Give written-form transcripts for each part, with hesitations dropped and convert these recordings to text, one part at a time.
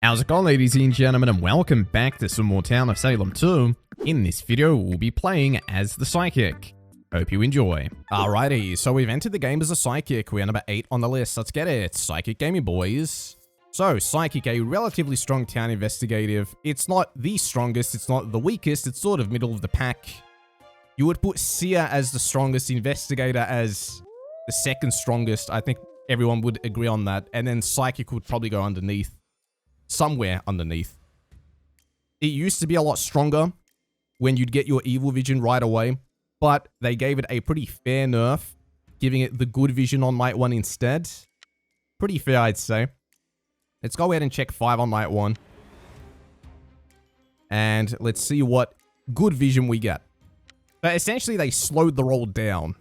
How's it going, ladies and gentlemen, and welcome back to some more Town of Salem 2. In this video, we'll be playing as the Psychic. Hope you enjoy. Alrighty, so we've entered the game as a Psychic. We're number 8 on the list. Let's get it. Psychic gaming, boys. So, Psychic, a relatively strong town investigative. It's not the strongest, it's not the weakest, it's sort of middle of the pack. You would put Seer as the strongest, Investigator as the second strongest. I think everyone would agree on that. And then Psychic would probably go underneath. Somewhere underneath. It used to be a lot stronger when you'd get your evil vision right away, but they gave it a pretty fair nerf, giving it the good vision on night 1 instead. Pretty fair, I'd say. Let's go ahead and check 5 on night 1. And let's see what good vision we get. But essentially, they slowed the roll down.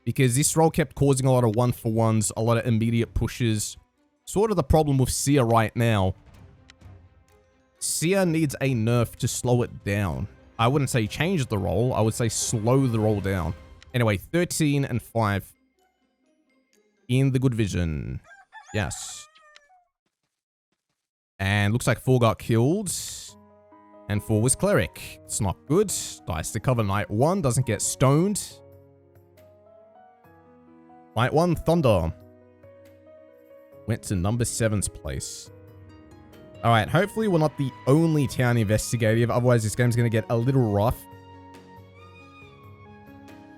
Because this roll kept causing a lot of 1-for-1s, a lot of immediate pushes. Sort of the problem with Seer right now. Seer needs a nerf to slow it down. I wouldn't say change the roll. I would say slow the roll down. Anyway, 13 and 5. In the good vision. Yes. And looks like 4 got killed. And 4 was Cleric. It's not good. Dice to cover night 1. Doesn't get stoned. Night 1, Thunder. Went to number 7's place. Alright, hopefully we're not the only town investigative. Otherwise, this game's going to get a little rough.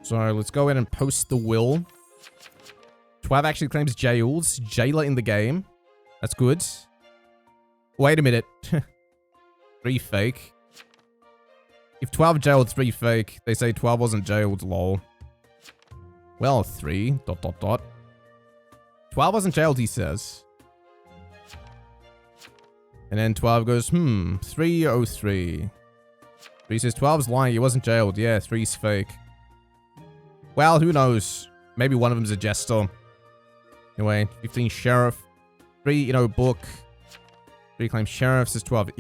So, let's go ahead and post the will. 12 actually claims jails. Jailer in the game. That's good. Wait a minute. 3 fake. If 12 jailed, 3 fake. They say 12 wasn't jailed, lol. Well, 3... ... 12 wasn't jailed, he says. And then 12 goes, 303. 3 says 12's lying, he wasn't jailed. Yeah, 3's fake. Well, who knows? Maybe one of them's a jester. Anyway, 15 sheriff. 3, book. 3 claims sheriff, says 12.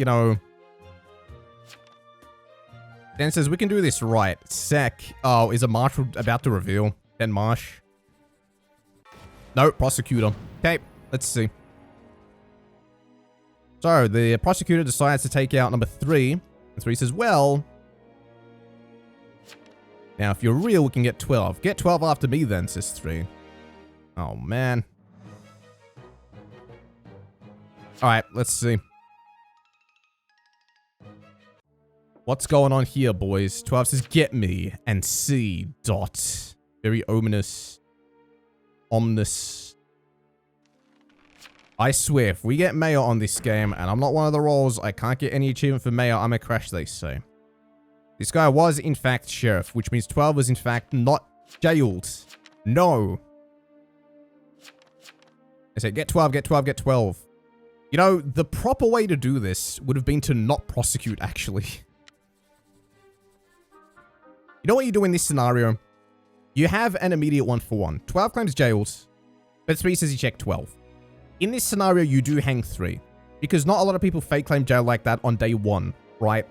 Then says we can do this right. Sec. Oh, is a marshal about to reveal? Then Marsh. No, prosecutor. Okay, let's see. So, the prosecutor decides to take out number 3. And 3 says, well... Now, if you're real, we can get 12. Get 12 after me then, says 3. Oh, man. Alright, let's see. What's going on here, boys? 12 says, get me. And C. Dot. Very ominous. Ominous. I swear, if we get mayor on this game, and I'm not one of the roles, I can't get any achievement for mayor, I'm a crash, they say. This guy was, in fact, sheriff, which means 12 was, in fact, not jailed. No. I said, get 12, get 12, get 12. You know, the proper way to do this would have been to not prosecute, actually. You know what you do in this scenario? You have an immediate 1-for-1. 12 claims jailed, but 3 says you check 12. In this scenario, you do hang 3, because not a lot of people fake claim jail like that on day 1, right?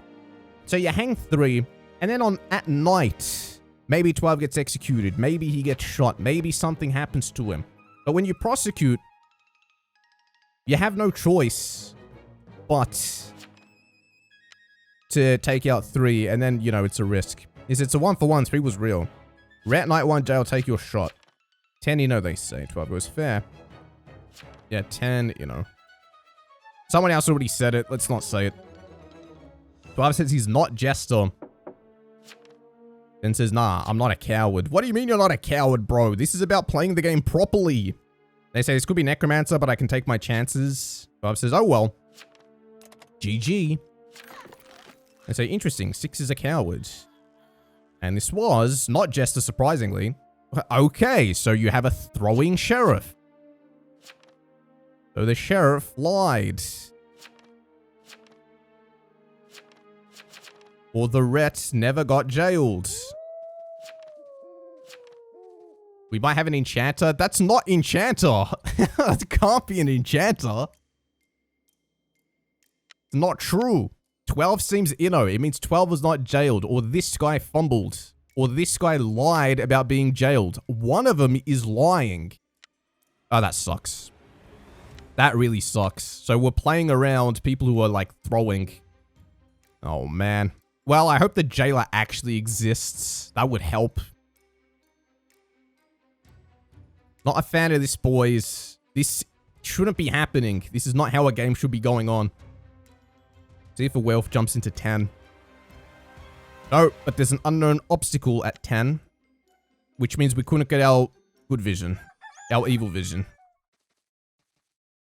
So you hang 3, and then at night, maybe 12 gets executed, maybe he gets shot, maybe something happens to him. But when you prosecute, you have no choice but to take out 3, and then, it's a risk. It's a 1-for-1, 3 was real. Rat night 1 jail, take your shot. 10, they say. 12 goes fair. Yeah, 10, Someone else already said it. Let's not say it. 12 says he's not jester. Then says, nah, I'm not a coward. What do you mean you're not a coward, bro? This is about playing the game properly. They say this could be necromancer, but I can take my chances. 12 says, oh well. GG. They say, interesting. 6 is a coward. And this was not jester, surprisingly. Okay, so you have a throwing sheriff. So the sheriff lied. Or the ret never got jailed. We might have an enchanter. That's not enchanter. That can't be an enchanter. It's not true. 12 seems inno. It means 12 was not jailed, or this guy fumbled, or this guy lied about being jailed. One of them is lying. Oh, that sucks. That really sucks. So we're playing around people who are, like, throwing. Oh, man. Well, I hope the jailer actually exists. That would help. Not a fan of this, boys. This shouldn't be happening. This is not how a game should be going on. See if a wealth jumps into 10. No, but there's an unknown obstacle at 10. Which means we couldn't get our good vision. Our evil vision.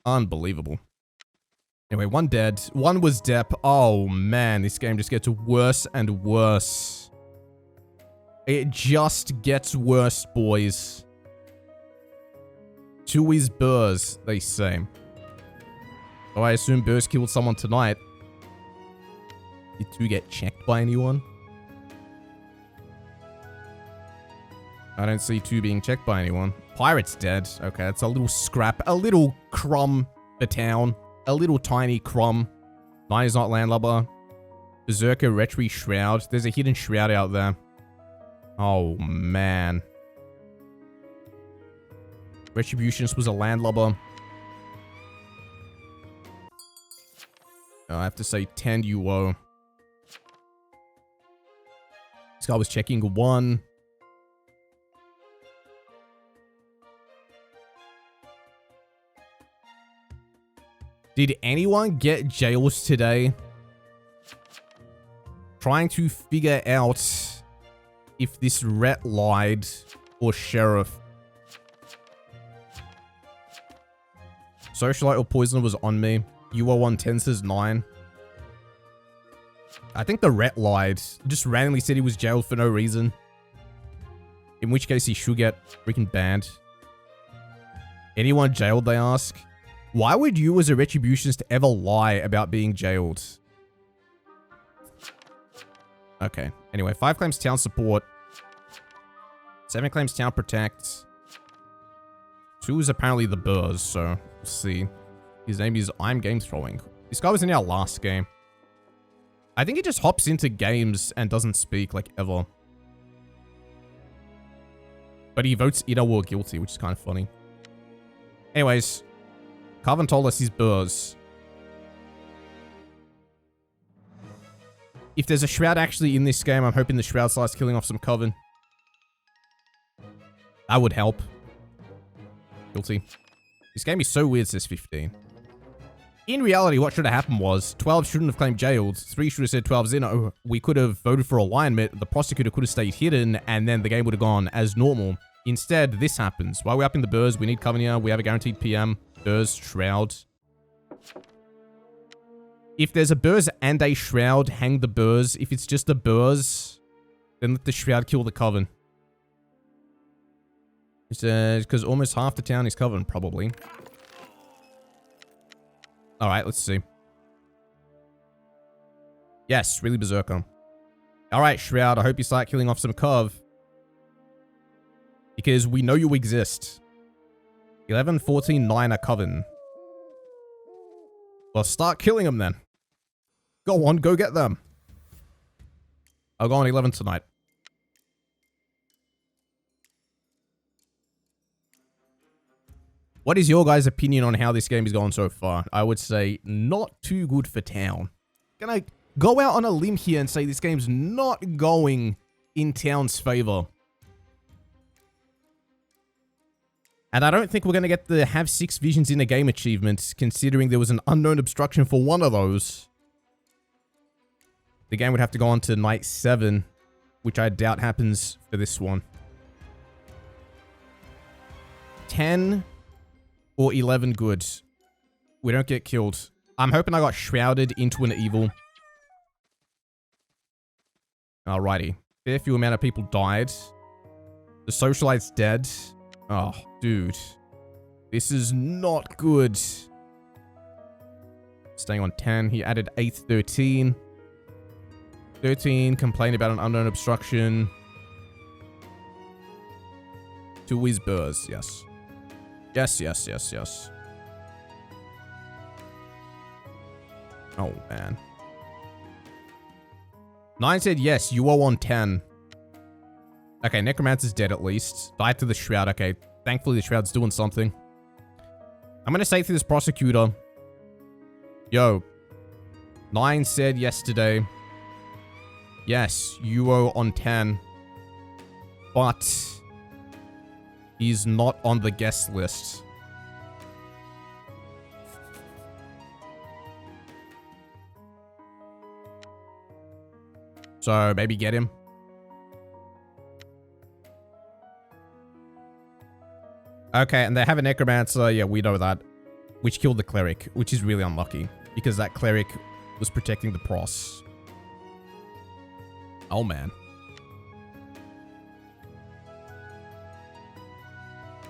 Unbelievable. Anyway, 1 dead. 1 was Depp. Oh, man. This game just gets worse and worse. It just gets worse, boys. 2 is Burrs, they say. So I assume Burrs killed someone tonight. Did 2 get checked by anyone? I don't see 2 being checked by anyone. Pirate's dead. Okay, that's a little scrap. A little crumb for town. A little tiny crumb. 9 is not landlubber. Berserker, Retry, Shroud. There's a hidden Shroud out there. Oh, man. Retributionist was a landlubber. I have to say 10 UO. This guy was checking 1. Did anyone get jails today? Trying to figure out if this ret lied or sheriff. Socialite or poisoner was on me. UO110 says 9. I think the ret lied. Just randomly said he was jailed for no reason. In which case he should get freaking banned. Anyone jailed, they ask? Why would you as a retributionist ever lie about being jailed? Okay. Anyway, 5 claims town support. 7 claims town protect. 2 is apparently the Burrs, so we'll see. His name is I'm Game Throwing. This guy was in our last game. I think he just hops into games and doesn't speak, like, ever. But he votes either or guilty, which is kind of funny. Anyways, Carvin told us he's Burrs. If there's a Shroud actually in this game, I'm hoping the Shroud starts killing off some Coven. That would help. Guilty. This game is so weird, says 15. In reality, what should have happened was 12 shouldn't have claimed jailed. 3 should have said 12's in. Oh, we could have voted for alignment. The prosecutor could have stayed hidden, and then the game would have gone as normal. Instead, this happens. While we're up in the Burrs, we need Coven here. We have a guaranteed PM. Burrs, Shroud. If there's a Burrs and a Shroud, hang the Burrs. If it's just a Burrs, then let the Shroud kill the Coven. Because almost half the town is Coven, probably. Alright, let's see. Yes, really Berserker. Alright, Shroud, I hope you start killing off some Cov. Because we know you exist. 11, 14, 9 are Coven. Well, start killing them then. Go on, go get them. I'll go on 11 tonight. What is your guys' opinion on how this game is going so far? I would say not too good for town. Gonna go out on a limb here and say this game's not going in town's favor. And I don't think we're going to get the have 6 visions in a game achievement, considering there was an unknown obstruction for one of those. The game would have to go on to night 7, which I doubt happens for this one. 10 or 11 good. We don't get killed. I'm hoping I got shrouded into an evil. Alrighty. Fair few amount of people died. The Socialite's dead. Oh, dude. This is not good. Staying on 10. He added 8, 13. 13, complained about an unknown obstruction. 2 is Burrs, yes. Yes, yes, yes, yes. Oh, man. 9 said yes, you are on 10. Okay, Necromancer's dead at least. Died to the Shroud. Okay, thankfully the Shroud's doing something. I'm going to say to this prosecutor, yo, 9 said yesterday, yes, you owe on 10, but he's not on the guest list. So maybe get him. Okay, and they have a necromancer. Yeah, we know that. Which killed the cleric, which is really unlucky. Because that cleric was protecting the pros. Oh, man.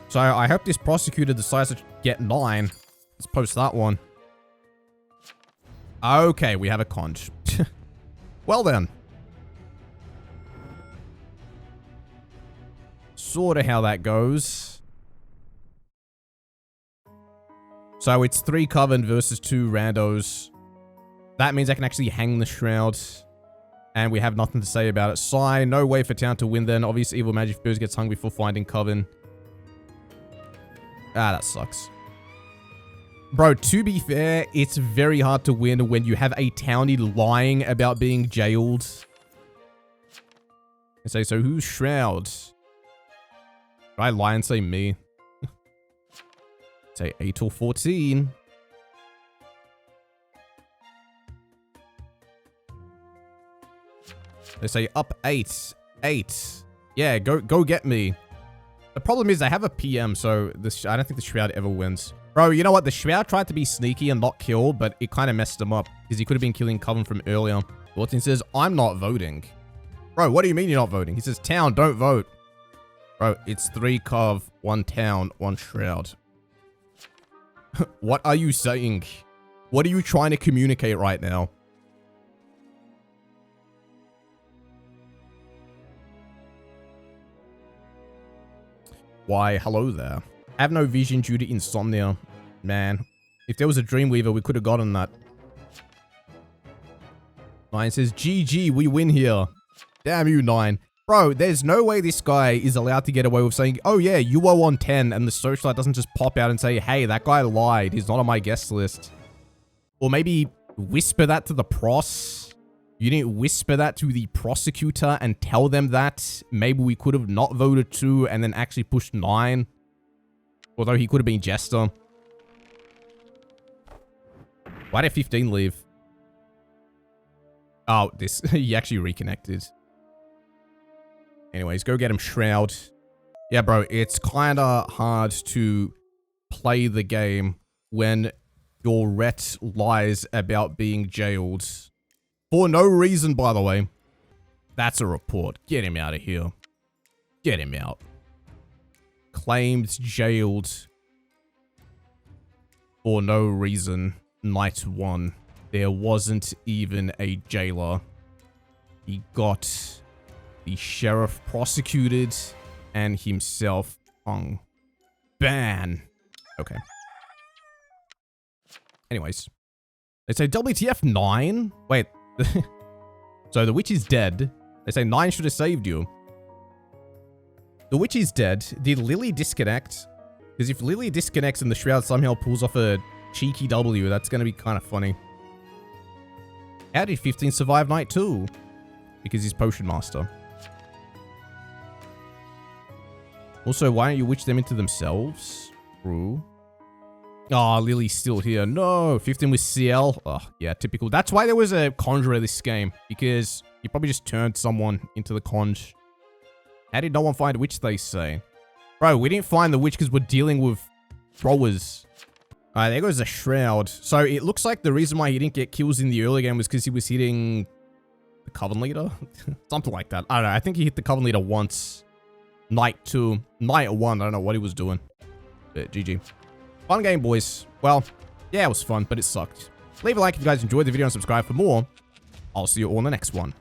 So I hope this prosecutor decides to get 9. Let's post that one. Okay, we have a conch. Well then. Sort of how that goes. So it's 3 Coven versus 2 randos. That means I can actually hang the shroud. And we have nothing to say about it. Sigh, no way for town to win then. Obviously, Evil Magic Furs gets hung before finding Coven. Ah, that sucks. Bro, to be fair, it's very hard to win when you have a townie lying about being jailed. I say, so who's Shroud? Should I lie and say me? Say 8 or 14. They say up 8. 8. Yeah, go get me. The problem is I have a PM, so I don't think the Shroud ever wins. Bro, you know what? The Shroud tried to be sneaky and not kill, but it kind of messed him up. Because he could have been killing Coven from earlier. Thornton says, I'm not voting. Bro, what do you mean you're not voting? He says, town, don't vote. Bro, it's 3 Cov, 1 town, 1 Shroud. What are you saying? What are you trying to communicate right now? Why, hello there. I have no vision due to insomnia. Man, if there was a Dreamweaver, we could have gotten that. 9 says, GG, we win here. Damn you, 9. Bro, there's no way this guy is allowed to get away with saying, oh yeah, you owe on 10, and the Socialite doesn't just pop out and say, hey, that guy lied. He's not on my guest list. Or maybe whisper that to the pros. You didn't whisper that to the prosecutor and tell them that. Maybe we could have not voted 2 and then actually pushed 9. Although he could have been Jester. Why did 15 leave? Oh, this. He actually reconnected. Anyways, go get him, Shroud. Yeah, bro, it's kind of hard to play the game when your ret lies about being jailed. For no reason, by the way. That's a report. Get him out of here. Get him out. Claimed jailed for no reason. Night 1. There wasn't even a jailer. He got the sheriff prosecuted and himself hung. Ban. Okay. Anyways. They say WTF 9? Wait. So the witch is dead. They say 9 should have saved you. The witch is dead. Did Lily disconnect? Because if Lily disconnects and the Shroud somehow pulls off a cheeky W, that's going to be kind of funny. How did 15 survive night 2? Because he's Potion Master. Also, why don't you witch them into themselves? True. Oh, Lily's still here. No, 15 with CL. Oh, yeah, typical. That's why there was a Conjurer this game. Because you probably just turned someone into the Conj. How did no one find a witch, they say? Bro, we didn't find the witch because we're dealing with throwers. Alright, there goes the Shroud. So it looks like the reason why he didn't get kills in the early game was because he was hitting the Coven Leader? Something like that. I don't know. I think he hit the Coven Leader once. Night 2. Night 1. I don't know what he was doing. But GG. Fun game, boys. Well, yeah, it was fun, but it sucked. Leave a like if you guys enjoyed the video and subscribe for more. I'll see you all in the next one.